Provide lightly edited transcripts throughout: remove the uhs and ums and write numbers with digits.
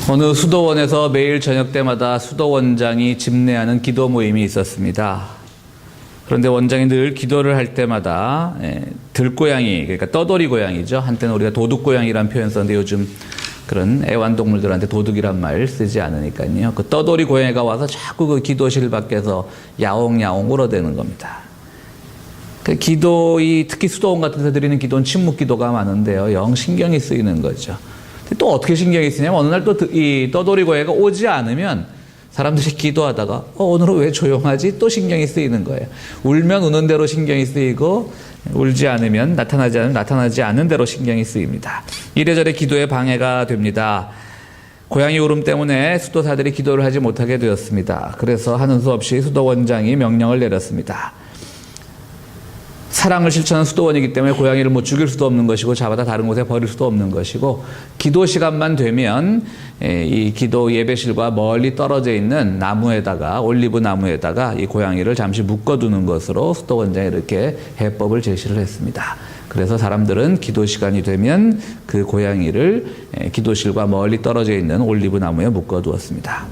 어느 수도원에서 매일 저녁 때마다 수도원장이 집례하는 기도 모임이 있었습니다. 그런데 원장이 늘 기도를 할 때마다 들고양이, 그러니까 떠돌이 고양이죠. 한때는 우리가 도둑고양이라는 표현 썼는데 요즘 그런 애완동물들한테 도둑이란 말 쓰지 않으니까요. 그 떠돌이 고양이가 와서 자꾸 그 기도실 밖에서 야옹야옹 울어대는 겁니다. 그 특히 수도원 같은 데서 드리는 기도는 침묵 기도가 많은데요. 영 신경이 쓰이는 거죠. 또 어떻게 신경이 쓰냐면 어느 날 또 이 떠돌이 고양이가 오지 않으면 사람들이 기도하다가 오늘은 왜 조용하지? 또 신경이 쓰이는 거예요. 울면 우는 대로 신경이 쓰이고 울지 않으면 나타나지 않는 대로 신경이 쓰입니다. 이래저래 기도에 방해가 됩니다. 고양이 울음 때문에 수도사들이 기도를 하지 못하게 되었습니다. 그래서 하는 수 없이 수도원장이 명령을 내렸습니다. 사랑을 실천하는 수도원이기 때문에 고양이를 뭐 죽일 수도 없는 것이고 잡아다 다른 곳에 버릴 수도 없는 것이고 기도 시간만 되면 이 기도 예배실과 멀리 떨어져 있는 나무에다가 올리브 나무에다가 이 고양이를 잠시 묶어두는 것으로 수도원장이 이렇게 해법을 제시를 했습니다. 그래서 사람들은 기도 시간이 되면 그 고양이를 기도실과 멀리 떨어져 있는 올리브 나무에 묶어두었습니다.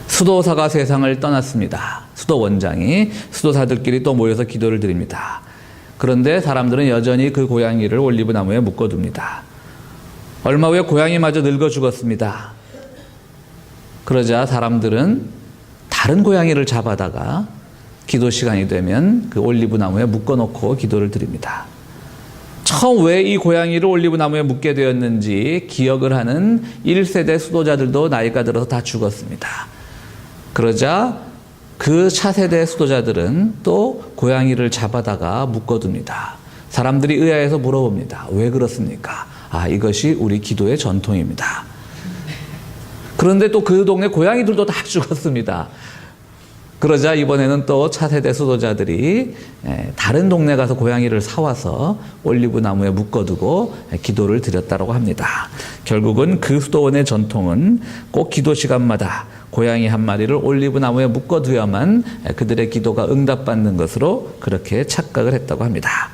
수도사가 세상을 떠났습니다. 수도원장이 수도사들끼리 또 모여서 기도를 드립니다. 그런데 사람들은 여전히 그 고양이를 올리브 나무에 묶어둡니다. 얼마 후에 고양이마저 늙어 죽었습니다. 그러자 사람들은 다른 고양이를 잡아다가 기도 시간이 되면 그 올리브 나무에 묶어놓고 기도를 드립니다. 처음 왜 이 고양이를 올리브 나무에 묶게 되었는지 기억을 하는 1세대 수도자들도 나이가 들어서 다 죽었습니다. 그러자 그 차세대 수도자들은 또 고양이를 잡아다가 묶어둡니다. 사람들이 의아해서 물어봅니다. 왜 그렇습니까? 이것이 우리 기도의 전통입니다. 그런데 또 그 동네 고양이들도 다 죽었습니다. 그러자 이번에는 또 차세대 수도자들이 다른 동네 가서 고양이를 사와서 올리브 나무에 묶어두고 기도를 드렸다고 합니다. 결국은 그 수도원의 전통은 꼭 기도 시간마다 고양이 한 마리를 올리브 나무에 묶어두어야만 그들의 기도가 응답받는 것으로 그렇게 착각을 했다고 합니다.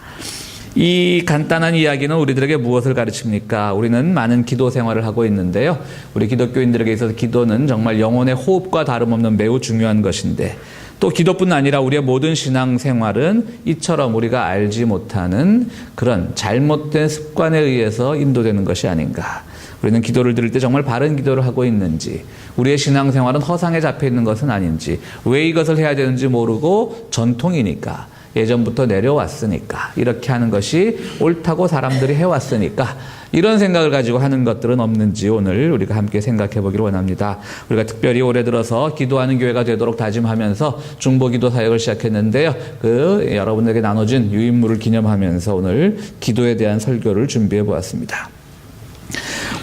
이 간단한 이야기는 우리들에게 무엇을 가르칩니까? 우리는 많은 기도 생활을 하고 있는데요. 우리 기독교인들에게 있어서 기도는 정말 영혼의 호흡과 다름없는 매우 중요한 것인데 또 기도뿐 아니라 우리의 모든 신앙생활은 이처럼 우리가 알지 못하는 그런 잘못된 습관에 의해서 인도되는 것이 아닌가. 우리는 기도를 드릴 때 정말 바른 기도를 하고 있는지, 우리의 신앙생활은 허상에 잡혀 있는 것은 아닌지, 왜 이것을 해야 되는지 모르고 전통이니까, 예전부터 내려왔으니까, 이렇게 하는 것이 옳다고 사람들이 해왔으니까 이런 생각을 가지고 하는 것들은 없는지 오늘 우리가 함께 생각해 보기를 원합니다. 우리가 특별히 올해 들어서 기도하는 교회가 되도록 다짐하면서 중보기도 사역을 시작했는데요. 여러분에게 나눠진 유인물을 기념하면서 오늘 기도에 대한 설교를 준비해 보았습니다.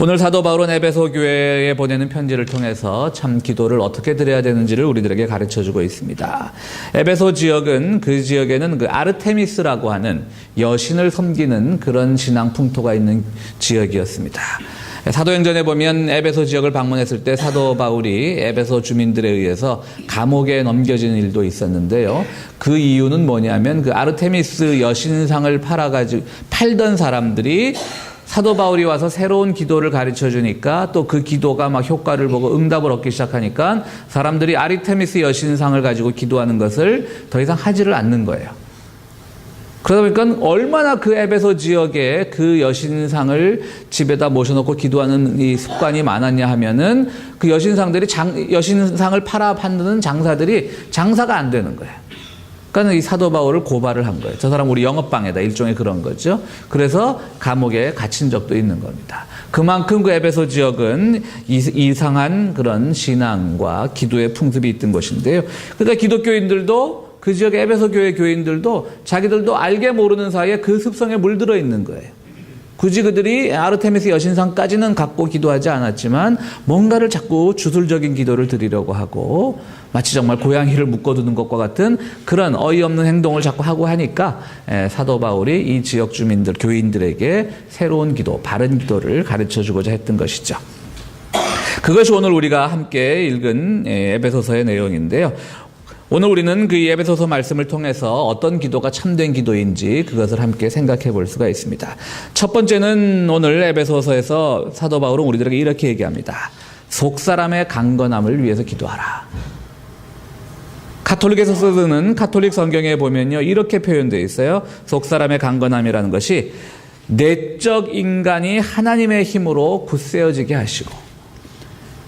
오늘 사도 바울은 에베소 교회에 보내는 편지를 통해서 참 기도를 어떻게 드려야 되는지를 우리들에게 가르쳐주고 있습니다. 에베소 지역은 그 지역에는 그 아르테미스라고 하는 여신을 섬기는 그런 신앙 풍토가 있는 지역이었습니다. 사도행전에 보면 에베소 지역을 방문했을 때 사도 바울이 에베소 주민들에 의해서 감옥에 넘겨지는 일도 있었는데요. 그 이유는 뭐냐면 그 아르테미스 여신상을 팔던 사람들이 사도 바울이 와서 새로운 기도를 가르쳐 주니까 또 그 기도가 막 효과를 보고 응답을 얻기 시작하니까 사람들이 아르테미스 여신상을 가지고 기도하는 것을 더 이상 하지를 않는 거예요. 그러다 보니까 얼마나 그 에베소 지역에 그 여신상을 집에다 모셔놓고 기도하는 이 습관이 많았냐 하면은 그 여신상들이 여신상을 팔는 장사들이 장사가 안 되는 거예요. 그러니까 이 사도 바울을 고발을 한 거예요. 저 사람 우리 영업방해다. 일종의 그런 거죠. 그래서 감옥에 갇힌 적도 있는 겁니다. 그만큼 그 에베소 지역은 이상한 그런 신앙과 기도의 풍습이 있던 것인데요. 그러니까 기독교인들도 그 지역의 에베소 교회 교인들도 자기들도 알게 모르는 사이에 그 습성에 물들어 있는 거예요. 굳이 그들이 아르테미스 여신상까지는 갖고 기도하지 않았지만 뭔가를 자꾸 주술적인 기도를 드리려고 하고 마치 정말 고양이를 묶어두는 것과 같은 그런 어이없는 행동을 자꾸 하고 하니까 사도 바울이 이 지역 주민들, 교인들에게 새로운 기도, 바른 기도를 가르쳐주고자 했던 것이죠. 그것이 오늘 우리가 함께 읽은 에베소서의 내용인데요. 오늘 우리는 그 에베소서 말씀을 통해서 어떤 기도가 참된 기도인지 그것을 함께 생각해 볼 수가 있습니다. 첫 번째는 오늘 에베소서에서 사도 바울은 우리들에게 이렇게 얘기합니다. 속사람의 강건함을 위해서 기도하라. 가톨릭에서 쓰는 가톨릭 성경에 보면요, 이렇게 표현되어 있어요. 속사람의 강건함이라는 것이 내적 인간이 하나님의 힘으로 굳세어지게 하시고,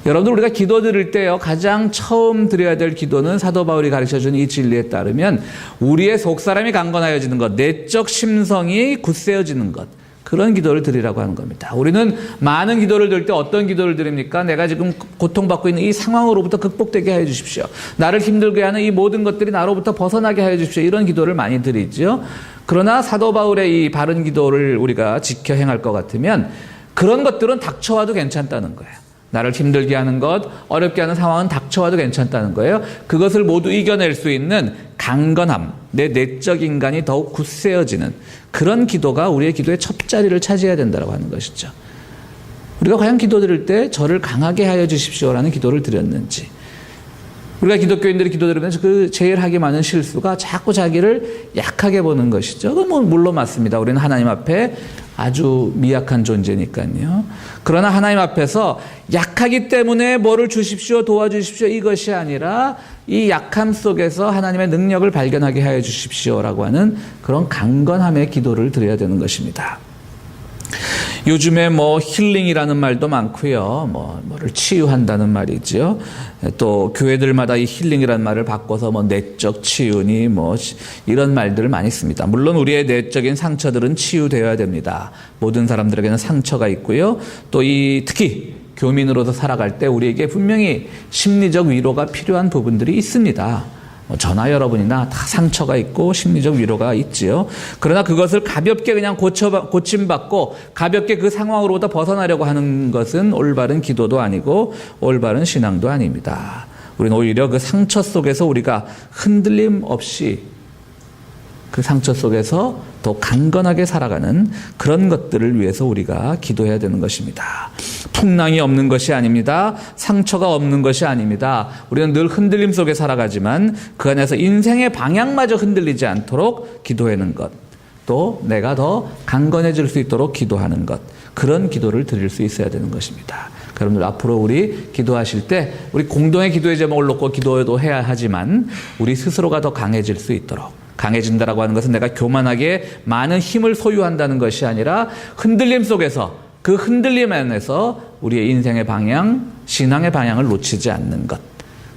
여러분들 우리가 기도 드릴 때요, 가장 처음 드려야 될 기도는 사도 바울이 가르쳐준 이 진리에 따르면 우리의 속사람이 강건하여지는 것, 내적 심성이 굳세어지는 것, 그런 기도를 드리라고 하는 겁니다. 우리는 많은 기도를 드릴 때 어떤 기도를 드립니까? 내가 지금 고통받고 있는 이 상황으로부터 극복되게 하여 주십시오. 나를 힘들게 하는 이 모든 것들이 나로부터 벗어나게 하여 주십시오. 이런 기도를 많이 드리죠. 그러나 사도 바울의 이 바른 기도를 우리가 지켜 행할 것 같으면 그런 것들은 닥쳐와도 괜찮다는 거예요. 나를 힘들게 하는 것, 어렵게 하는 상황은 닥쳐와도 괜찮다는 거예요. 그것을 모두 이겨낼 수 있는 강건함, 내 내적 인간이 더욱 굳세어지는 그런 기도가 우리의 기도의 첫 자리를 차지해야 된다고 하는 것이죠. 우리가 과연 기도 드릴 때 저를 강하게 하여 주십시오라는 기도를 드렸는지, 우리가 기독교인들이 기도 드리면서 그 제일 하기 많은 실수가 자꾸 자기를 약하게 보는 것이죠. 그건 뭐 물론 맞습니다. 우리는 하나님 앞에 아주 미약한 존재니까요. 그러나 하나님 앞에서 약하기 때문에 뭐를 주십시오, 도와주십시오, 이것이 아니라 이 약함 속에서 하나님의 능력을 발견하게 하여 주십시오라고 하는 그런 강건함의 기도를 드려야 되는 것입니다. 요즘에 뭐 힐링이라는 말도 많고요. 뭐를 치유한다는 말이죠. 또 교회들마다 이 힐링이라는 말을 바꿔서 뭐 내적 치유니 뭐 이런 말들을 많이 씁니다. 물론 우리의 내적인 상처들은 치유되어야 됩니다. 모든 사람들에게는 상처가 있고요. 또 특히 교민으로서 살아갈 때 우리에게 분명히 심리적 위로가 필요한 부분들이 있습니다. 저나 여러분이나 다 상처가 있고 심리적 위로가 있지요. 그러나 그것을 가볍게 그냥 고침받고 가볍게 그 상황으로부터 벗어나려고 하는 것은 올바른 기도도 아니고 올바른 신앙도 아닙니다. 우리는 오히려 그 상처 속에서 우리가 흔들림 없이 그 상처 속에서 더 강건하게 살아가는 그런 것들을 위해서 우리가 기도해야 되는 것입니다. 풍랑이 없는 것이 아닙니다. 상처가 없는 것이 아닙니다. 우리는 늘 흔들림 속에 살아가지만 그 안에서 인생의 방향마저 흔들리지 않도록 기도하는 것, 또 내가 더 강건해질 수 있도록 기도하는 것, 그런 기도를 드릴 수 있어야 되는 것입니다. 여러분들 앞으로 우리 기도하실 때 우리 공동의 기도의 제목을 놓고 기도도 해야 하지만 우리 스스로가 더 강해질 수 있도록, 강해진다라고 하는 것은 내가 교만하게 많은 힘을 소유한다는 것이 아니라 흔들림 속에서 그 흔들림 안에서 우리의 인생의 방향, 신앙의 방향을 놓치지 않는 것,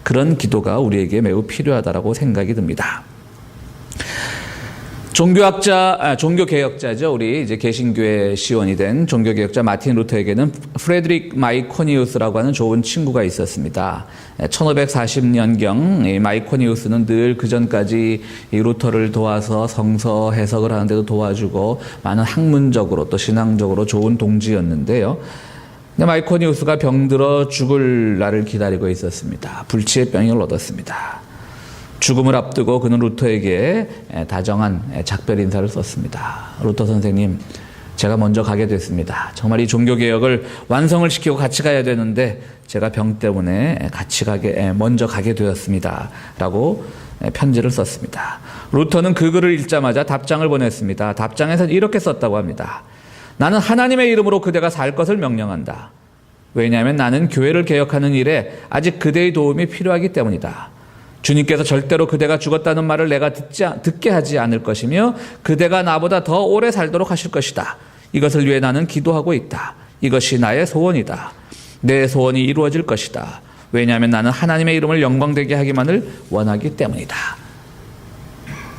그런 기도가 우리에게 매우 필요하다라고 생각이 듭니다. 종교개혁자죠. 우리 이제 개신교의 시원이 된 종교개혁자 마틴 루터에게는 프레드릭 마이코니우스라고 하는 좋은 친구가 있었습니다. 1540년경 마이코니우스는 늘 그전까지 이 루터를 도와서 성서 해석을 하는데도 도와주고 많은 학문적으로 또 신앙적으로 좋은 동지였는데요. 근데 마이코니우스가 병들어 죽을 날을 기다리고 있었습니다. 불치의 병을 얻었습니다. 죽음을 앞두고 그는 루터에게 다정한 작별 인사를 썼습니다. 루터 선생님, 제가 먼저 가게 됐습니다. 정말 이 종교개혁을 완성을 시키고 같이 가야 되는데 제가 병 때문에 먼저 가게 되었습니다. 라고 편지를 썼습니다. 루터는 그 글을 읽자마자 답장을 보냈습니다. 답장에서 이렇게 썼다고 합니다. 나는 하나님의 이름으로 그대가 살 것을 명령한다. 왜냐하면 나는 교회를 개혁하는 일에 아직 그대의 도움이 필요하기 때문이다. 주님께서 절대로 그대가 죽었다는 말을 내가 듣게 하지 않을 것이며 그대가 나보다 더 오래 살도록 하실 것이다. 이것을 위해 나는 기도하고 있다. 이것이 나의 소원이다. 내 소원이 이루어질 것이다. 왜냐하면 나는 하나님의 이름을 영광되게 하기만을 원하기 때문이다.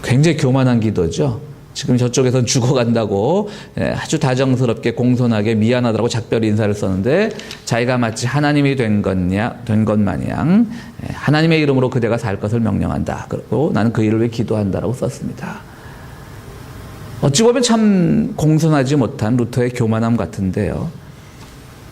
굉장히 교만한 기도죠. 지금 저쪽에서는 죽어간다고 아주 다정스럽게 공손하게 미안하다고 작별 인사를 썼는데 자기가 마치 하나님이 된 것 마냥 하나님의 이름으로 그대가 살 것을 명령한다. 그리고 나는 그 일을 위해 기도한다라고 썼습니다. 어찌 보면 참 공손하지 못한 루터의 교만함 같은데요.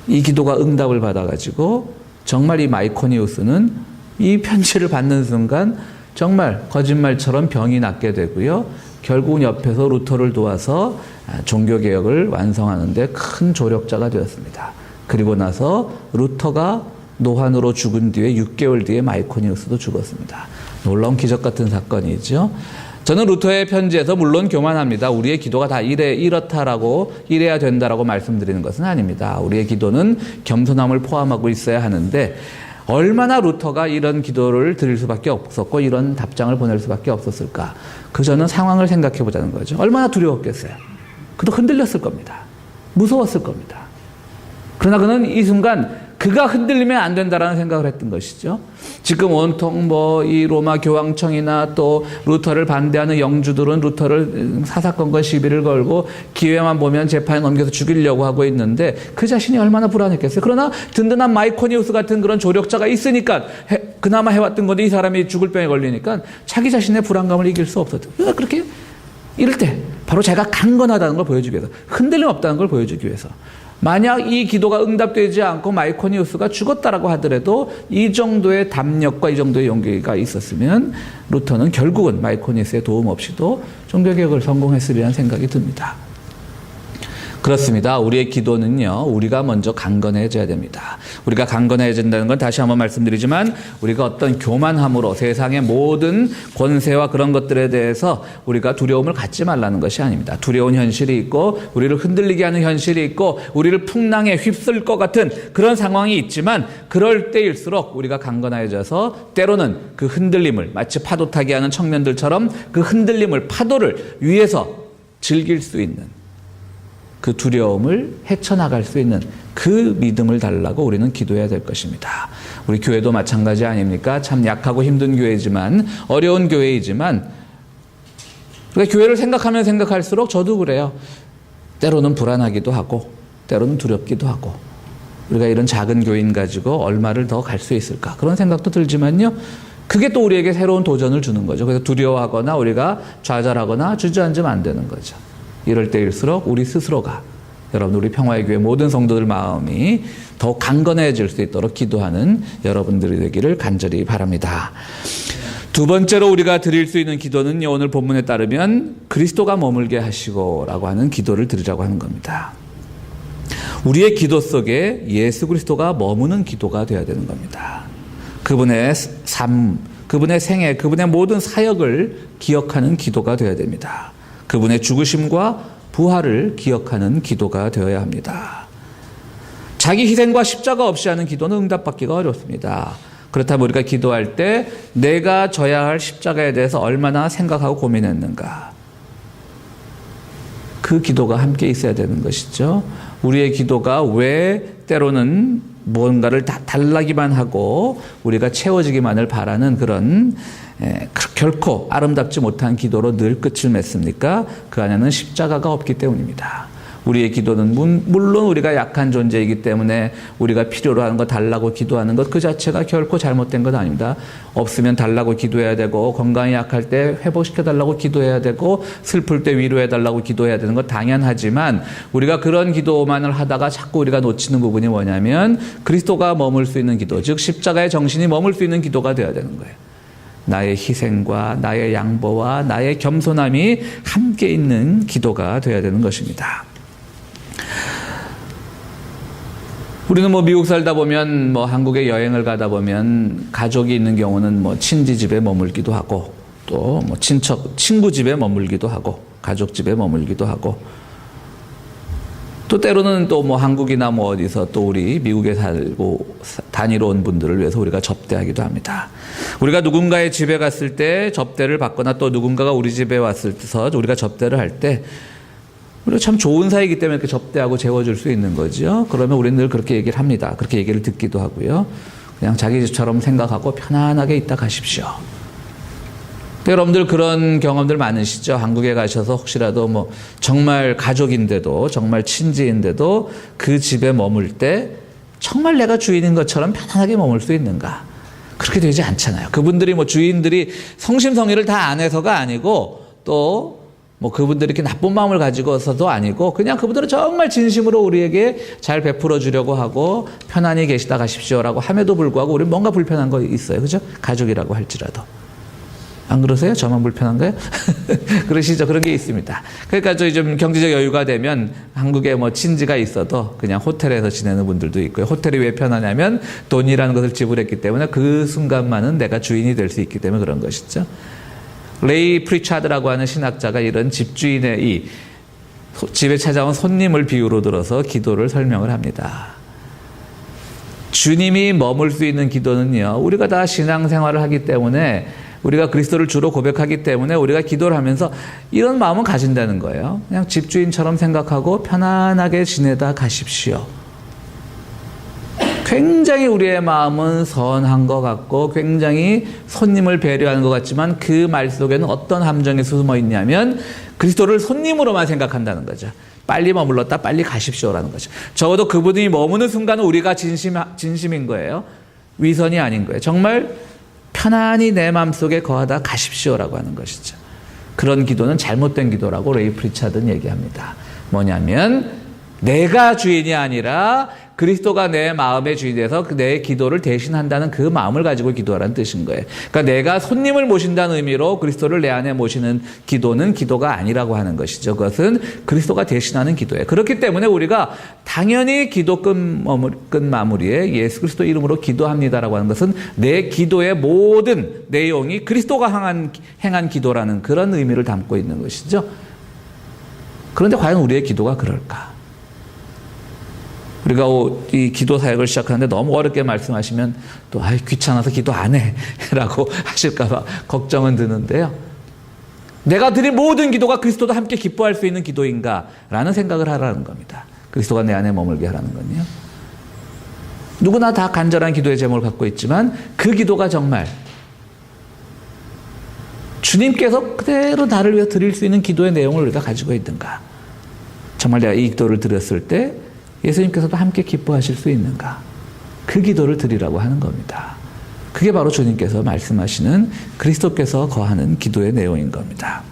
이 기도가 응답을 받아가지고 정말 이 마이코니우스는 이 편지를 받는 순간 정말 거짓말처럼 병이 낫게 되고요. 결국은 옆에서 루터를 도와서 종교개혁을 완성하는 데 큰 조력자가 되었습니다. 그리고 나서 루터가 노환으로 죽은 뒤에 6개월 뒤에 마이코니우스도 죽었습니다. 놀라운 기적 같은 사건이죠. 저는 루터의 편지에서 물론 교만합니다. 우리의 기도가 다 이렇다라고 이래야 된다라고 말씀드리는 것은 아닙니다. 우리의 기도는 겸손함을 포함하고 있어야 하는데 얼마나 루터가 이런 기도를 드릴 수밖에 없었고 이런 답장을 보낼 수밖에 없었을까? 저는 상황을 생각해 보자는 거죠. 얼마나 두려웠겠어요. 그도 흔들렸을 겁니다. 무서웠을 겁니다. 그러나 그는 이 순간 그가 흔들리면 안 된다라는 생각을 했던 것이죠. 지금 온통 이 로마 교황청이나 또 루터를 반대하는 영주들은 루터를 사사건건 시비를 걸고 기회만 보면 재판에 넘겨서 죽이려고 하고 있는데 그 자신이 얼마나 불안했겠어요. 그러나 든든한 마이코니우스 같은 그런 조력자가 있으니까 그나마 해왔던 건데 이 사람이 죽을 병에 걸리니까 자기 자신의 불안감을 이길 수 없었죠. 그렇게 이럴 때 바로 제가 강건하다는 걸 보여주기 위해서, 흔들림 없다는 걸 보여주기 위해서, 만약 이 기도가 응답되지 않고 마이코니우스가 죽었다라고 하더라도 이 정도의 담력과 이 정도의 용기가 있었으면 루터는 결국은 마이코니우스의 도움 없이도 종교개혁을 성공했으리라는 생각이 듭니다. 그렇습니다. 우리의 기도는요, 우리가 먼저 강건해져야 됩니다. 우리가 강건해진다는 건 다시 한번 말씀드리지만 우리가 어떤 교만함으로 세상의 모든 권세와 그런 것들에 대해서 우리가 두려움을 갖지 말라는 것이 아닙니다. 두려운 현실이 있고 우리를 흔들리게 하는 현실이 있고 우리를 풍랑에 휩쓸 것 같은 그런 상황이 있지만 그럴 때일수록 우리가 강건해져서 때로는 그 흔들림을 마치 파도 타기 하는 청년들처럼 그 흔들림을, 파도를 위에서 즐길 수 있는 그 두려움을 헤쳐나갈 수 있는 그 믿음을 달라고 우리는 기도해야 될 것입니다. 우리 교회도 마찬가지 아닙니까? 참 약하고 힘든 교회지만, 어려운 교회이지만 우리가 교회를 생각하면 생각할수록 저도 그래요. 때로는 불안하기도 하고 때로는 두렵기도 하고 우리가 이런 작은 교인 가지고 얼마를 더 갈 수 있을까? 그런 생각도 들지만요. 그게 또 우리에게 새로운 도전을 주는 거죠. 그래서 두려워하거나 우리가 좌절하거나 주저앉으면 안 되는 거죠. 이럴 때일수록 우리 스스로가, 여러분 우리 평화의 교회 모든 성도들 마음이 더 강건해질 수 있도록 기도하는 여러분들이 되기를 간절히 바랍니다. 두 번째로 우리가 드릴 수 있는 기도는요, 오늘 본문에 따르면 그리스도가 머물게 하시고 라고 하는 기도를 드리라고 하는 겁니다. 우리의 기도 속에 예수 그리스도가 머무는 기도가 되어야 되는 겁니다. 그분의 삶, 그분의 생애, 그분의 모든 사역을 기억하는 기도가 되어야 됩니다. 그분의 죽으심과 부활을 기억하는 기도가 되어야 합니다. 자기 희생과 십자가 없이 하는 기도는 응답받기가 어렵습니다. 그렇다면 우리가 기도할 때 내가 져야 할 십자가에 대해서 얼마나 생각하고 고민했는가, 그 기도가 함께 있어야 되는 것이죠. 우리의 기도가 왜 때로는 뭔가를 다 달라기만 하고 우리가 채워지기만을 바라는 그런 결코 아름답지 못한 기도로 늘 끝을 맺습니까? 그 안에는 십자가가 없기 때문입니다. 우리의 기도는 물론 우리가 약한 존재이기 때문에 우리가 필요로 하는 거 달라고 기도하는 것 그 자체가 결코 잘못된 것 아닙니다. 없으면 달라고 기도해야 되고, 건강이 약할 때 회복시켜 달라고 기도해야 되고, 슬플 때 위로해 달라고 기도해야 되는 것 당연하지만 우리가 그런 기도만을 하다가 자꾸 우리가 놓치는 부분이 뭐냐면 그리스도가 머물 수 있는 기도, 즉 십자가의 정신이 머물 수 있는 기도가 되어야 되는 거예요. 나의 희생과 나의 양보와 나의 겸손함이 함께 있는 기도가 되어야 되는 것입니다. 우리는 미국 살다 보면 한국에 여행을 가다 보면 가족이 있는 경우는 친지 집에 머물기도 하고 또 친구 집에 머물기도 하고 가족 집에 머물기도 하고 또 때로는 또 한국이나 어디서 또 우리 미국에 살고 다니러 온 분들을 위해서 우리가 접대하기도 합니다. 우리가 누군가의 집에 갔을 때 접대를 받거나 또 누군가가 우리 집에 왔을 때 우리가 접대를 할 때 우리가 참 좋은 사이이기 때문에 이렇게 접대하고 재워줄 수 있는 거죠. 그러면 우리는 늘 그렇게 얘기를 합니다. 그렇게 얘기를 듣기도 하고요. 그냥 자기 집처럼 생각하고 편안하게 있다 가십시오. 여러분들 그런 경험들 많으시죠? 한국에 가셔서 혹시라도 정말 가족인데도, 정말 친지인데도 그 집에 머물 때 정말 내가 주인인 것처럼 편안하게 머물 수 있는가? 그렇게 되지 않잖아요. 그분들이 주인들이 성심성의를 다 안 해서가 아니고 또 그분들이 이렇게 나쁜 마음을 가지고서도 아니고 그냥 그분들은 정말 진심으로 우리에게 잘 베풀어 주려고 하고 편안히 계시다 가십시오라고 함에도 불구하고 우리는 뭔가 불편한 거 있어요. 그죠? 가족이라고 할지라도. 안 그러세요? 저만 불편한가요? 그러시죠? 그런 게 있습니다. 그러니까 저희 좀 경제적 여유가 되면 한국에 뭐 친지가 있어도 그냥 호텔에서 지내는 분들도 있고요. 호텔이 왜 편하냐면 돈이라는 것을 지불했기 때문에 그 순간만은 내가 주인이 될 수 있기 때문에 그런 것이죠. 레이 프리차드라고 하는 신학자가 이런 집주인의 이 집에 찾아온 손님을 비유로 들어서 기도를 설명을 합니다. 주님이 머물 수 있는 기도는요, 우리가 다 신앙생활을 하기 때문에, 우리가 그리스도를 주로 고백하기 때문에 우리가 기도를 하면서 이런 마음은 가진다는 거예요. 그냥 집주인처럼 생각하고 편안하게 지내다 가십시오. 굉장히 우리의 마음은 선한 것 같고 굉장히 손님을 배려하는 것 같지만 그 말 속에는 어떤 함정이 숨어 있냐면 그리스도를 손님으로만 생각한다는 거죠. 빨리 머물렀다 빨리 가십시오라는 거죠. 적어도 그분이 머무는 순간은 우리가 진심인 거예요. 위선이 아닌 거예요. 정말 편안히 내 마음속에 거하다 가십시오라고 하는 것이죠. 그런 기도는 잘못된 기도라고 레이 프리차드는 얘기합니다. 뭐냐면 내가 주인이 아니라 그리스도가 내 마음의 주인이 돼서 내 기도를 대신한다는 그 마음을 가지고 기도하라는 뜻인 거예요. 그러니까 내가 손님을 모신다는 의미로 그리스도를 내 안에 모시는 기도는 기도가 아니라고 하는 것이죠. 그것은 그리스도가 대신하는 기도예요. 그렇기 때문에 우리가 당연히 기도 끝마무리에 예수 그리스도 이름으로 기도합니다라고 하는 것은 내 기도의 모든 내용이 그리스도가 행한 기도라는 그런 의미를 담고 있는 것이죠. 그런데 과연 우리의 기도가 그럴까? 우리가 이 기도 사역을 시작하는데 너무 어렵게 말씀하시면 또 귀찮아서 기도 안 해 라고 하실까 봐 걱정은 드는데요. 내가 드린 모든 기도가 그리스도도 함께 기뻐할 수 있는 기도인가 라는 생각을 하라는 겁니다. 그리스도가 내 안에 머물게 하라는 건요. 누구나 다 간절한 기도의 제목을 갖고 있지만 그 기도가 정말 주님께서 그대로 나를 위해 드릴 수 있는 기도의 내용을 우리가 가지고 있는가? 정말 내가 이 기도를 드렸을 때 예수님께서도 함께 기뻐하실 수 있는가? 그 기도를 드리라고 하는 겁니다. 그게 바로 주님께서 말씀하시는 그리스도께서 거하는 기도의 내용인 겁니다.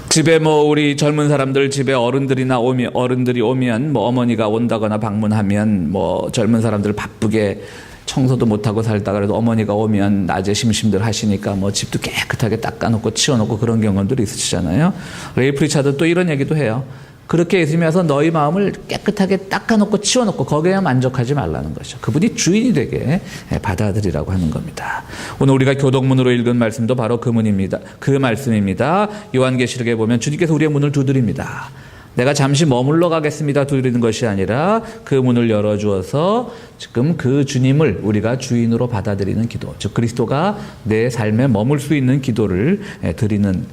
집에 우리 젊은 사람들 집에 어른들이 오면 어머니가 온다거나 방문하면 젊은 사람들 바쁘게 청소도 못하고 살다가 그래도 어머니가 오면 낮에 심심들 하시니까 집도 깨끗하게 닦아놓고 치워놓고 그런 경험들이 있으시잖아요. 레이 프리차드 또 이런 얘기도 해요. 그렇게 예수님이 와서 너희 마음을 깨끗하게 닦아놓고 치워놓고 거기에 만족하지 말라는 것이죠. 그분이 주인이 되게 받아들이라고 하는 겁니다. 오늘 우리가 교동문으로 읽은 말씀도 바로 그 말씀입니다. 요한계시록에 보면 주님께서 우리의 문을 두드립니다. 내가 잠시 머물러 가겠습니다 두드리는 것이 아니라 그 문을 열어주어서 지금 그 주님을 우리가 주인으로 받아들이는 기도, 즉 그리스도가 내 삶에 머물 수 있는 기도를 드리는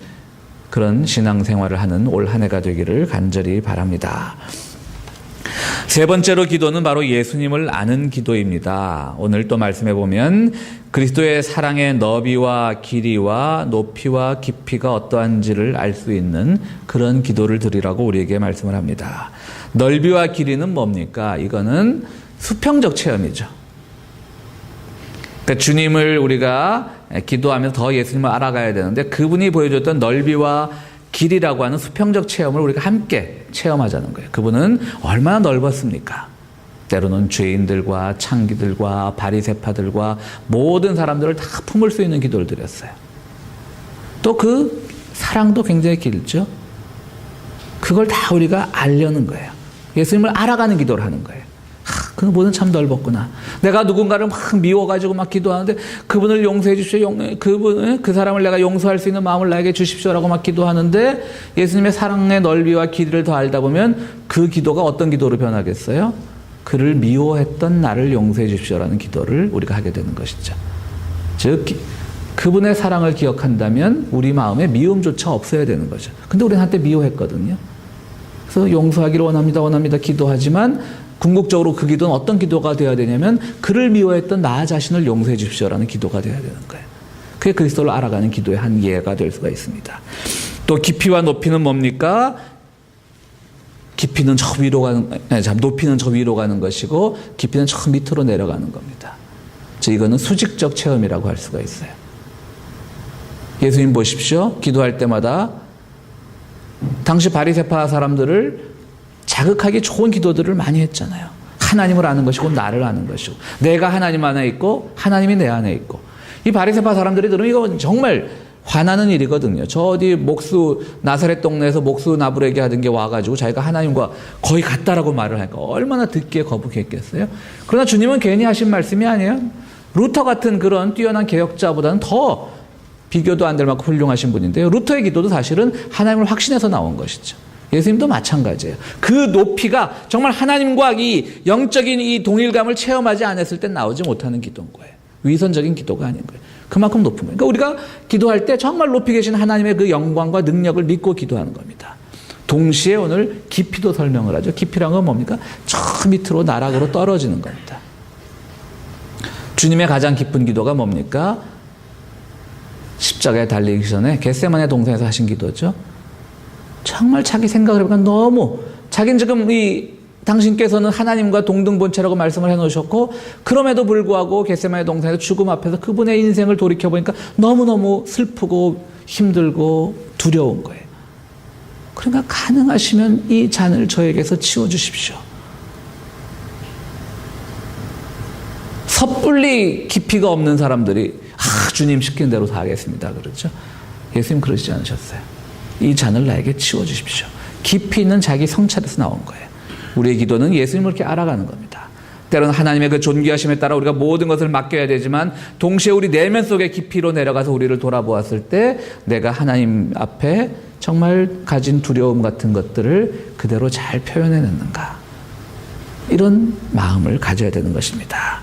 그런 신앙생활을 하는 올 한 해가 되기를 간절히 바랍니다. 세 번째로 기도는 바로 예수님을 아는 기도입니다. 오늘 또 말씀해 보면 그리스도의 사랑의 너비와 길이와 높이와 깊이가 어떠한지를 알 수 있는 그런 기도를 드리라고 우리에게 말씀을 합니다. 넓이와 길이는 뭡니까? 이거는 수평적 체험이죠. 그러니까 주님을 우리가 기도하면서 더 예수님을 알아가야 되는데 그분이 보여줬던 넓이와 길이라고 하는 수평적 체험을 우리가 함께 체험하자는 거예요. 그분은 얼마나 넓었습니까? 때로는 죄인들과 창기들과 바리새파들과 모든 사람들을 다 품을 수 있는 기도를 드렸어요. 또 그 사랑도 굉장히 길죠. 그걸 다 우리가 알려는 거예요. 예수님을 알아가는 기도를 하는 거예요. 그분은 참 넓었구나. 내가 누군가를 막 미워가지고 막 기도하는데 그분을 용서해 주십시오. 그 사람을 내가 용서할 수 있는 마음을 나에게 주십시오라고 막 기도하는데 예수님의 사랑의 넓이와 길이를 더 알다 보면 그 기도가 어떤 기도로 변하겠어요? 그를 미워했던 나를 용서해 주십시오라는 기도를 우리가 하게 되는 것이죠. 즉 그분의 사랑을 기억한다면 우리 마음에 미움조차 없어야 되는 거죠. 근데 우리는 한때 미워했거든요. 그래서 용서하기를 원합니다 기도하지만 궁극적으로 그 기도는 어떤 기도가 되어야 되냐면 그를 미워했던 나 자신을 용서해 주십시오라는 기도가 되어야 되는 거예요. 그게 그리스도를 알아가는 기도의 한 예가 될 수가 있습니다. 또 깊이와 높이는 뭡니까? 높이는 저 위로 가는 것이고 깊이는 저 밑으로 내려가는 겁니다. 이거는 수직적 체험이라고 할 수가 있어요. 예수님 보십시오. 기도할 때마다 당시 바리새파 사람들을 자극하기 좋은 기도들을 많이 했잖아요. 하나님을 아는 것이고 나를 아는 것이고 내가 하나님 안에 있고 하나님이 내 안에 있고 이 바리새파 사람들이 들으면 이거 정말 화나는 일이거든요. 저 어디 목수 나사렛 동네에서 목수 나부레게 하던 게 와가지고 자기가 하나님과 거의 같다라고 말을 하니까 얼마나 듣기에 거북했겠어요. 그러나 주님은 괜히 하신 말씀이 아니에요. 루터 같은 그런 뛰어난 개혁자보다는 더 비교도 안 될 만큼 훌륭하신 분인데요. 루터의 기도도 사실은 하나님을 확신해서 나온 것이죠. 예수님도 마찬가지예요. 그 높이가 정말 하나님과 이 영적인 이 동일감을 체험하지 않았을 때 나오지 못하는 기도인 거예요. 위선적인 기도가 아닌 거예요. 그만큼 높은 거예요. 그러니까 우리가 기도할 때 정말 높이 계신 하나님의 그 영광과 능력을 믿고 기도하는 겁니다. 동시에 오늘 깊이도 설명을 하죠. 깊이란 건 뭡니까? 저 밑으로 나락으로 떨어지는 겁니다. 주님의 가장 깊은 기도가 뭡니까? 십자가에 달리기 전에 겟세마네 동산에서 하신 기도죠. 정말 자기 생각을 해보니까 너무 자기는 지금 당신께서는 하나님과 동등본체라고 말씀을 해놓으셨고 그럼에도 불구하고 겟세마네 동산에서 죽음 앞에서 그분의 인생을 돌이켜보니까 너무너무 슬프고 힘들고 두려운 거예요. 그러니까 가능하시면 이 잔을 저에게서 치워주십시오. 섣불리 깊이가 없는 사람들이 주님 시킨 대로 다 하겠습니다 그렇죠. 예수님 그러시지 않으셨어요. 이 잔을 나에게 치워주십시오. 깊이 있는 자기 성찰에서 나온 거예요. 우리의 기도는 예수님을 이렇게 알아가는 겁니다. 때로는 하나님의 그 존귀하심에 따라 우리가 모든 것을 맡겨야 되지만 동시에 우리 내면 속의 깊이로 내려가서 우리를 돌아보았을 때 내가 하나님 앞에 정말 가진 두려움 같은 것들을 그대로 잘 표현해냈는가, 이런 마음을 가져야 되는 것입니다.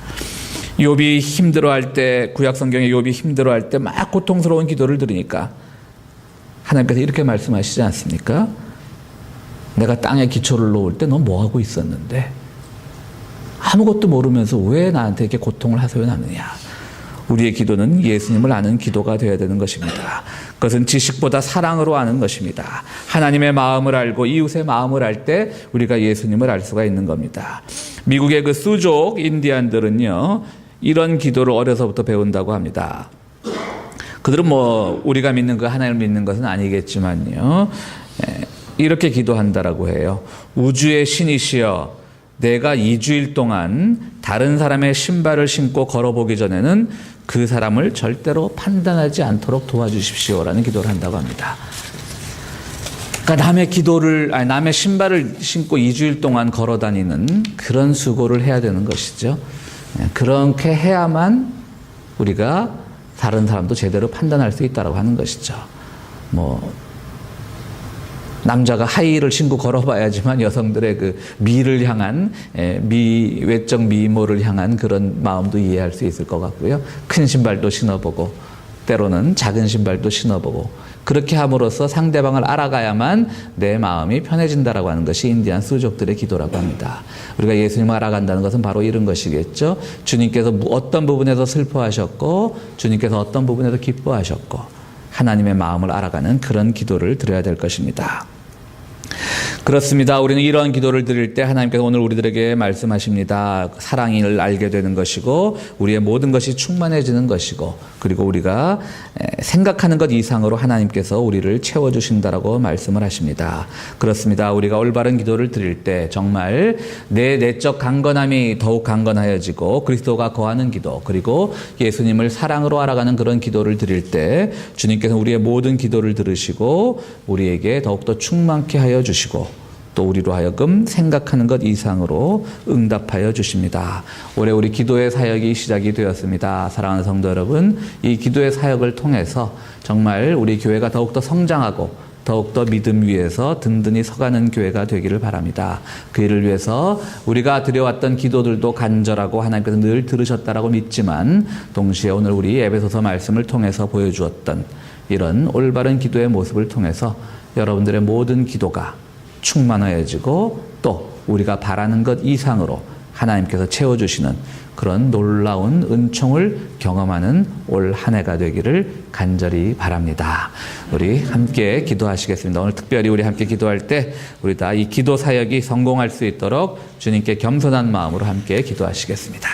욥이 힘들어할 때, 구약 성경에 욥이 힘들어할 때 막 고통스러운 기도를 드리니까 하나님께서 이렇게 말씀하시지 않습니까? 내가 땅에 기초를 놓을 때 너 뭐하고 있었는데 아무것도 모르면서 왜 나한테 이렇게 고통을 하소연하느냐. 우리의 기도는 예수님을 아는 기도가 되어야 되는 것입니다. 그것은 지식보다 사랑으로 아는 것입니다. 하나님의 마음을 알고 이웃의 마음을 알 때 우리가 예수님을 알 수가 있는 겁니다. 미국의 그 수족 인디안들은요, 이런 기도를 어려서부터 배운다고 합니다. 그들은 우리가 믿는 그 하나님을 믿는 것은 아니겠지만요, 이렇게 기도한다라고 해요. 우주의 신이시여, 내가 2주일 동안 다른 사람의 신발을 신고 걸어보기 전에는 그 사람을 절대로 판단하지 않도록 도와주십시오라는 기도를 한다고 합니다. 그러니까 남의 신발을 신고 2주일 동안 걸어 다니는 그런 수고를 해야 되는 것이죠. 그렇게 해야만 우리가 다른 사람도 제대로 판단할 수 있다고 하는 것이죠. 남자가 하이힐을 신고 걸어봐야지만 여성들의 그 미를 향한, 외적 미모를 향한 그런 마음도 이해할 수 있을 것 같고요. 큰 신발도 신어보고 때로는 작은 신발도 신어보고 그렇게 함으로써 상대방을 알아가야만 내 마음이 편해진다라고 하는 것이 인디안 수족들의 기도라고 합니다. 우리가 예수님을 알아간다는 것은 바로 이런 것이겠죠. 주님께서 어떤 부분에서 슬퍼하셨고 주님께서 어떤 부분에서 기뻐하셨고 하나님의 마음을 알아가는 그런 기도를 드려야 될 것입니다. 그렇습니다. 우리는 이런 기도를 드릴 때 하나님께서 오늘 우리들에게 말씀하십니다. 사랑을 알게 되는 것이고 우리의 모든 것이 충만해지는 것이고 그리고 우리가 생각하는 것 이상으로 하나님께서 우리를 채워주신다라고 말씀을 하십니다. 그렇습니다. 우리가 올바른 기도를 드릴 때 정말 내 내적 강건함이 더욱 강건하여지고 그리스도가 거하는 기도, 그리고 예수님을 사랑으로 알아가는 그런 기도를 드릴 때 주님께서 우리의 모든 기도를 들으시고 우리에게 더욱더 충만케 하여 주시고 또 우리로 하여금 생각하는 것 이상으로 응답하여 주십니다. 올해 우리 기도의 사역이 시작이 되었습니다. 사랑하는 성도 여러분, 이 기도의 사역을 통해서 정말 우리 교회가 더욱더 성장하고 더욱더 믿음 위에서 든든히 서가는 교회가 되기를 바랍니다. 그 일을 위해서 우리가 드려왔던 기도들도 간절하고 하나님께서 늘 들으셨다라고 믿지만 동시에 오늘 우리 에베소서 말씀을 통해서 보여주었던 이런 올바른 기도의 모습을 통해서 여러분들의 모든 기도가 충만해지고 또 우리가 바라는 것 이상으로 하나님께서 채워주시는 그런 놀라운 은총을 경험하는 올 한 해가 되기를 간절히 바랍니다. 우리 함께 기도하시겠습니다. 오늘 특별히 우리 함께 기도할 때 우리 다 이 기도 사역이 성공할 수 있도록 주님께 겸손한 마음으로 함께 기도하시겠습니다.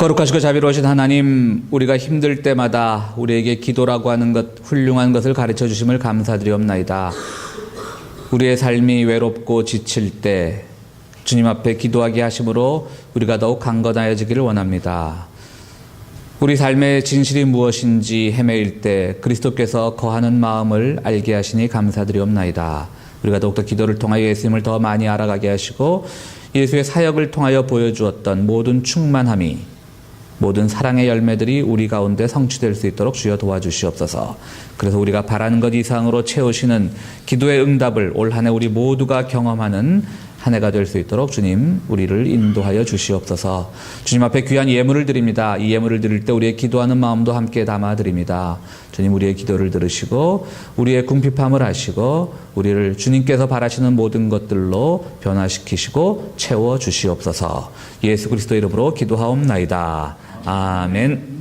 거룩하시고 자비로우신 하나님, 우리가 힘들 때마다 우리에게 기도라고 하는 것, 훌륭한 것을 가르쳐 주심을 감사드리옵나이다. 우리의 삶이 외롭고 지칠 때 주님 앞에 기도하게 하심으로 우리가 더욱 강건하여지기를 원합니다. 우리 삶의 진실이 무엇인지 헤매일 때 그리스도께서 거하는 마음을 알게 하시니 감사드리옵나이다. 우리가 더욱더 기도를 통하여 예수님을 더 많이 알아가게 하시고 예수의 사역을 통하여 보여주었던 모든 충만함이, 모든 사랑의 열매들이 우리 가운데 성취될 수 있도록 주여 도와주시옵소서. 그래서 우리가 바라는 것 이상으로 채우시는 기도의 응답을 올 한 해 우리 모두가 경험하는 한 해가 될 수 있도록 주님 우리를 인도하여 주시옵소서. 주님 앞에 귀한 예물을 드립니다. 이 예물을 드릴 때 우리의 기도하는 마음도 함께 담아 드립니다. 주님, 우리의 기도를 들으시고 우리의 궁핍함을 아시고 우리를 주님께서 바라시는 모든 것들로 변화시키시고 채워 주시옵소서. 예수 그리스도 이름으로 기도하옵나이다. 아멘.